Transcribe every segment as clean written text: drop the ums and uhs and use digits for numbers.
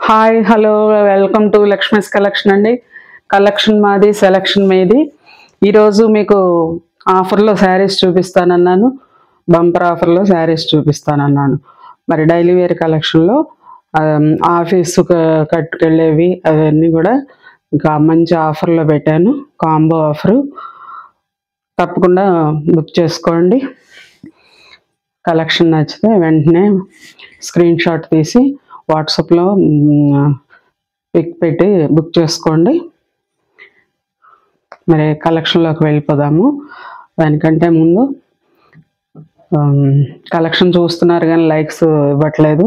Hi hello welcome to Lakshmi's collection అండి. Collection మాది, selection మీది. ఈరోజు మీకు ఆఫర్లో శారీస్ చూపిస్తానన్నాను, బంపర్ ఆఫర్లో శారీస్ చూపిస్తానన్నాను. మరి డైలీ వేర్ కలెక్షన్లో ఆఫీసు కట్టుకెళ్ళేవి అవన్నీ కూడా ఇంకా మంచి ఆఫర్లో పెట్టాను, కాంబో ఆఫరు. తప్పకుండా బుక్ చేసుకోండి. కలెక్షన్ నచ్చితే వెంటనే స్క్రీన్ షాట్ తీసి వాట్సాప్లో పిక్ పెట్టి బుక్ చేసుకోండి. మరి కలెక్షన్లోకి వెళ్ళిపోదాము. దానికంటే ముందు కలెక్షన్ చూస్తున్నారు కానీ లైక్స్ ఇవ్వట్లేదు.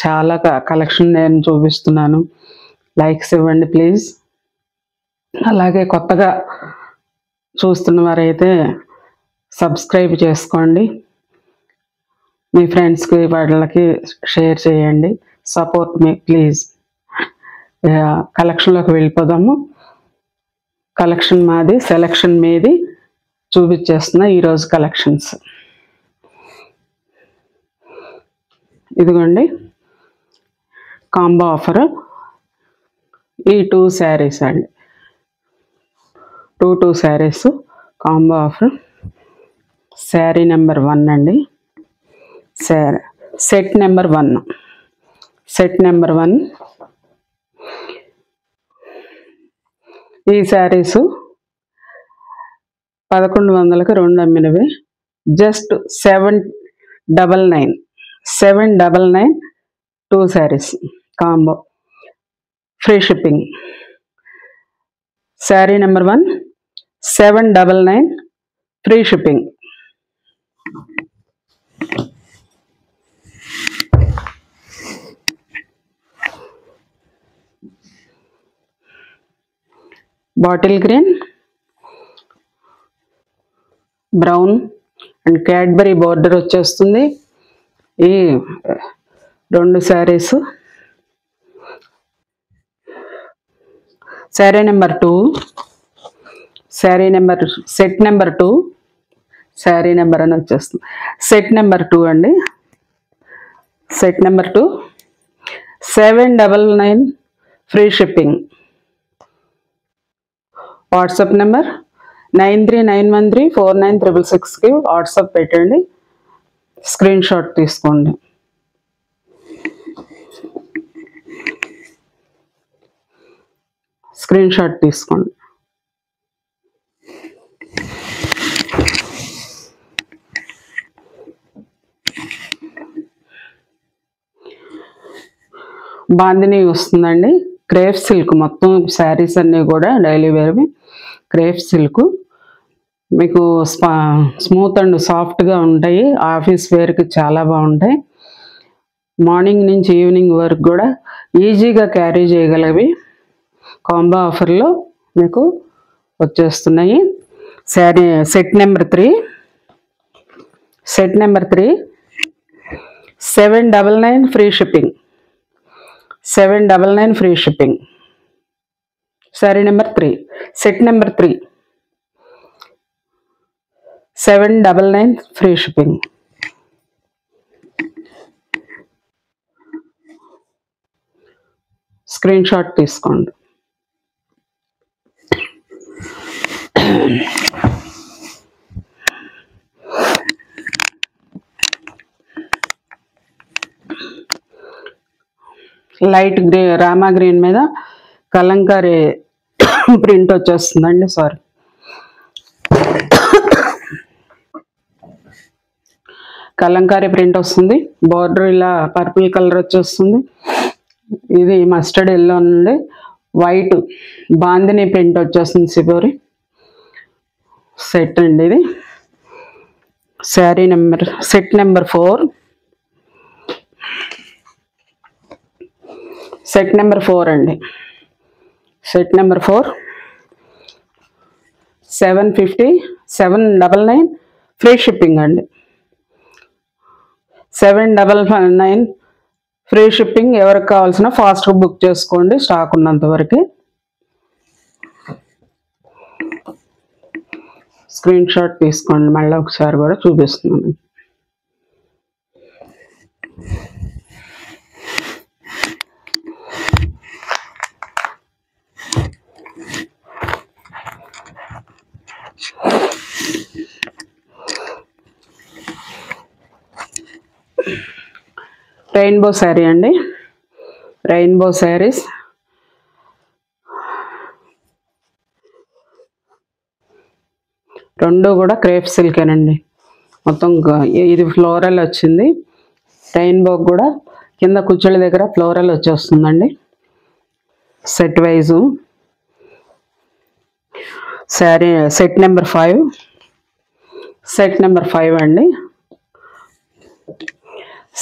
చాలా కలెక్షన్ నేను చూపిస్తున్నాను, లైక్స్ ఇవ్వండి ప్లీజ్. అలాగే కొత్తగా చూస్తున్న వారైతే సబ్స్క్రైబ్ చేసుకోండి, మీ ఫ్రెండ్స్కి వాళ్ళకి షేర్ చేయండి. Support me please. కలెక్షన్లోకి వెళ్ళిపోదాము. కలెక్షన్ మాది, సెలెక్షన్ మీది. చూపించేస్తున్నా ఈరోజు కలెక్షన్స్. ఇదిగోండి కాంబో ఆఫర్. ఈ 2 శారీస్ అండి, 2 saris combo offer. Sari number 1 అండి. Set number 1, set number 1. ఈ శారీస్ 1100కి 2 అమ్మినవి. Just 799 2 saris combo, free shipping. Sari number 1 799 free shipping. Bottle green, brown and Cadbury border వచ్చేస్తుంది ఈ 2 saris. Sari number 2, set number 2, sari number అని వచ్చేస్తుంది. సెట్ నెంబర్ 2 అండి. Set number 2 799 free shipping. WhatsApp number 9391349666కి వాట్సాప్ పెట్టండి, స్క్రీన్ షాట్ తీసుకోండి. స్క్రీన్ షాట్ తీసుకోండి. బాందిని వస్తుందండి, క్రేప్ సిల్క్. మొత్తం శారీస్ అన్నీ కూడా డైలీ వేర్వి క్రేప్ సిల్క్. మీకు స్మూత్ అండ్ సాఫ్ట్గా ఉంటాయి. ఆఫీస్ వేర్కి చాలా బాగుంటాయి. మార్నింగ్ నుంచి ఈవినింగ్ వరకు కూడా ఈజీగా క్యారీ చేయగలవి. కాంబో ఆఫర్లో మీకు వచ్చేస్తున్నాయి. Sari set number 3, 799 free shipping. 799 free shipping. Sari number 3, set number 3 799 free shipping. Screen shot తీసుకోండి. లైట్ గ్రే, రామా గ్రీన్ మీద కలంకారీ ప్రింట్ వచ్చేస్తుందండి. సారీ, కలంకారీ ప్రింట్ వస్తుంది. బార్డర్ ఇలా పర్పుల్ కలర్ వచ్చేస్తుంది. ఇది మస్టర్డ్ ఎల్లో నుండి వైట్ బాందిని ప్రింట్ వచ్చేస్తుంది. సిబోరి సెట్ అండి ఇది. Sari number set number 4, set number 4 అండి. సెట్ నెంబర్ 4 799 ఫ్రీ షిప్పింగ్ అండి. 799 ఫ్రీ షిప్పింగ్. ఎవరికి కావాల్సిన ఫాస్ట్గా బుక్ చేసుకోండి, స్టాక్ ఉన్నంత వరకు. స్క్రీన్ షాట్ తీసుకోండి. మళ్ళీ ఒకసారి కూడా చూపిస్తున్నాను. రెయిన్బో శారీ అండి, రెయిన్బో శారీస్. రెండు కూడా క్రేప్ సిల్కేనండి. మొత్తం ఇది ఫ్లోరల్ వచ్చింది. రెయిన్బో కూడా కింద కుచ్చుళ్ళ దగ్గర ఫ్లోరల్ వచ్చేస్తుందండి. Set wise sari set number 5, set number 5 అండి.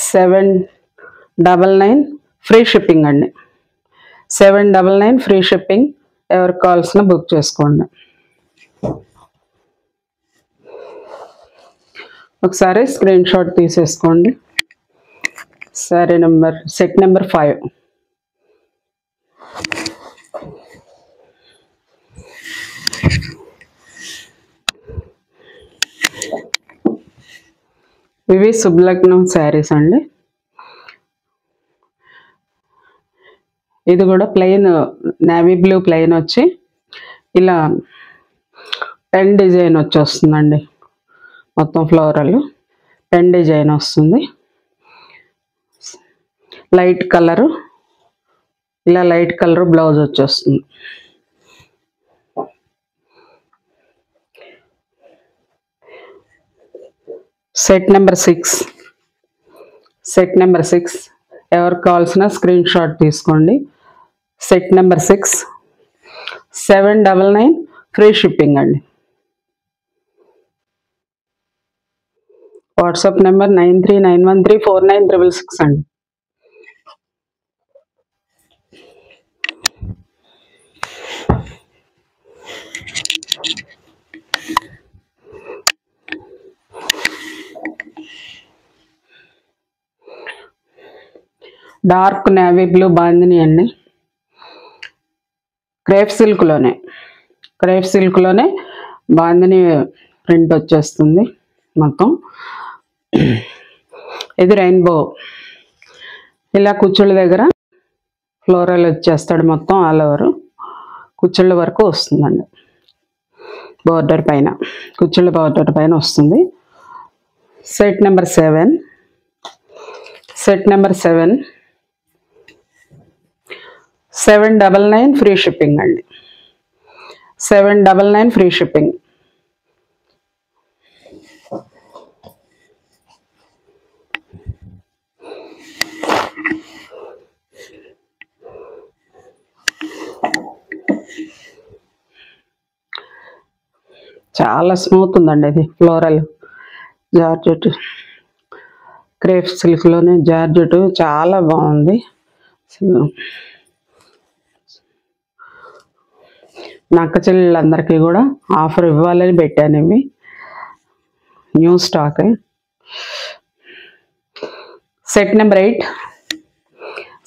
799 ఫ్రీ షిప్పింగ్ అండి. 799 ఫ్రీ షిప్పింగ్. ఎవరికి కావాల్సిన బుక్ చేసుకోండి. ఒకసారి స్క్రీన్ షాట్ తీసేసుకోండి. Sari number set number 5. ఇవి శుభలగ్నం శారీస్ అండి. ఇది కూడా ప్లెయిన్ నేవీ బ్లూ ప్లెయిన్ వచ్చి ఇలా 10 డిజైన్ వచ్చేస్తుందండి. మొత్తం ఫ్లోరల్ 10 డిజైన్ వస్తుంది. లైట్ కలరు, ఇలా లైట్ కలర్ బ్లౌజ్ వచ్చేస్తుంది. Set number 6, set number 6. ఎవరికి కావాల్సిన స్క్రీన్ షాట్ తీసుకోండి. సెట్ నెంబర్ 6, 799 ఫ్రీ షిప్పింగ్ అండి. వాట్సాప్ నెంబర్ 9391349666 అండి. డార్క్ నేవీ బ్లూ బాందిని అండి. క్రేప్ సిల్క్లోనే బాందిని ప్రింట్ వచ్చేస్తుంది మొత్తం. ఇది రెయిన్బో, ఇలా కుచ్చుళ్ళ దగ్గర ఫ్లోరల్ వచ్చేస్తాడు మొత్తం ఆల్ ఓవర్. కుచ్చుళ్ళ వరకు వస్తుందండి. బార్డర్ పైన కుచ్చుళ్ళ బార్డర్ పైన వస్తుంది. Set number 7, set number 7, 799 free shipping అండి. 799 ఫ్రీ షిప్పింగ్. చాలా స్మూత్ ఉందండి. ఇది ఫ్లోరల్ జార్జెట్, క్రేప్ సిల్క్లోనే జార్జెట్ చాలా బాగుంది. నక్క చెల్లెళ్ళందరికీ కూడా ఆఫర్ ఇవ్వాలని పెట్టాను. ఇవి new stock. Set number 8,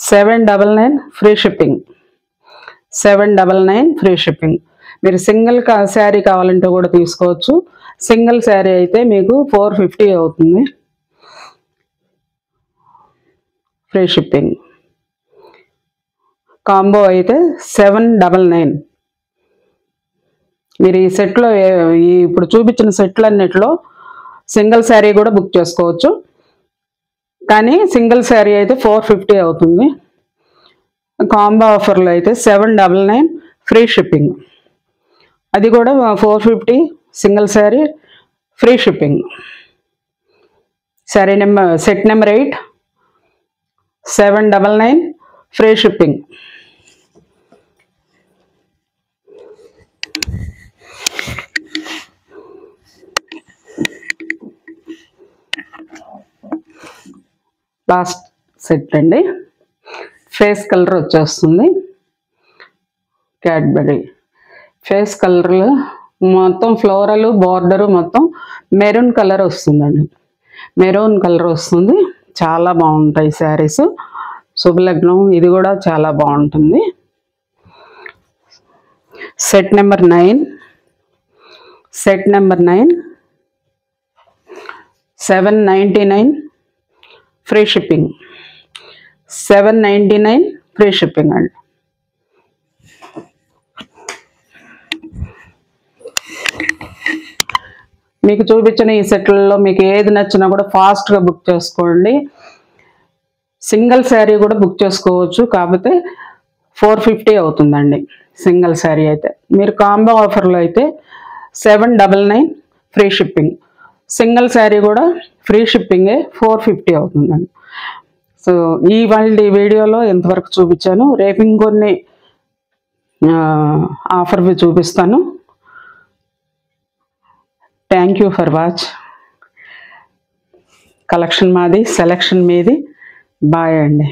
799 free shipping. 799 free shipping. మీరు సింగిల్ శారీ కావాలంటే కూడా తీసుకోవచ్చు. సింగిల్ శారీ అయితే మీకు 450 అవుతుంది ఫ్రీ షిప్పింగ్. కాంబో అయితే 799. మీరు ఈ సెట్లో ఇప్పుడు చూపించిన సెట్లన్నిటిలో సింగిల్ శారీ కూడా బుక్ చేసుకోవచ్చు. కానీ సింగిల్ శారీ అయితే 450 అవుతుంది. కాంబో ఆఫర్లో అయితే 799 ఫ్రీ షిప్పింగ్. అది కూడా 450 single sari free shipping. Sari number set number 8, 799 free shipping. Last set అండి. ఫేస్ కలర్ వచ్చేస్తుంది. క్యాడ్బరీ ఫేస్ కలర్లో మొత్తం ఫ్లోరల్ బార్డరు మొత్తం మెరూన్ కలర్ వస్తుందండి. మెరూన్ కలర్ వస్తుంది. చాలా బాగుంటాయి శారీస్. శుభలగ్నం ఇది కూడా చాలా బాగుంటుంది. Set number 9, set number 9, 799 free shipping. 799 free shipping అండి. మీకు చూపించిన ఈ సెట్లలో మీకు ఏది నచ్చినా కూడా ఫాస్ట్గా బుక్ చేసుకోండి. సింగిల్ శారీ కూడా బుక్ చేసుకోవచ్చు, కాకపోతే 450 అవుతుందండి సింగిల్ శారీ అయితే. మీరు కాంబో ఆఫర్లో అయితే 799 ఫ్రీ షిప్పింగ్, సింగిల్ శారీ కూడా ఫ్రీ షిప్పింగే 450 అవుతుందండి. సో ఇవాళ వీడియోలో ఎంతవరకు చూపించాను, రేపు ఇంకొన్ని ఆఫర్వి చూపిస్తాను. Thank you for watch. Collection మాది, సెలెక్షన్ మీది. బాయ్ అండి.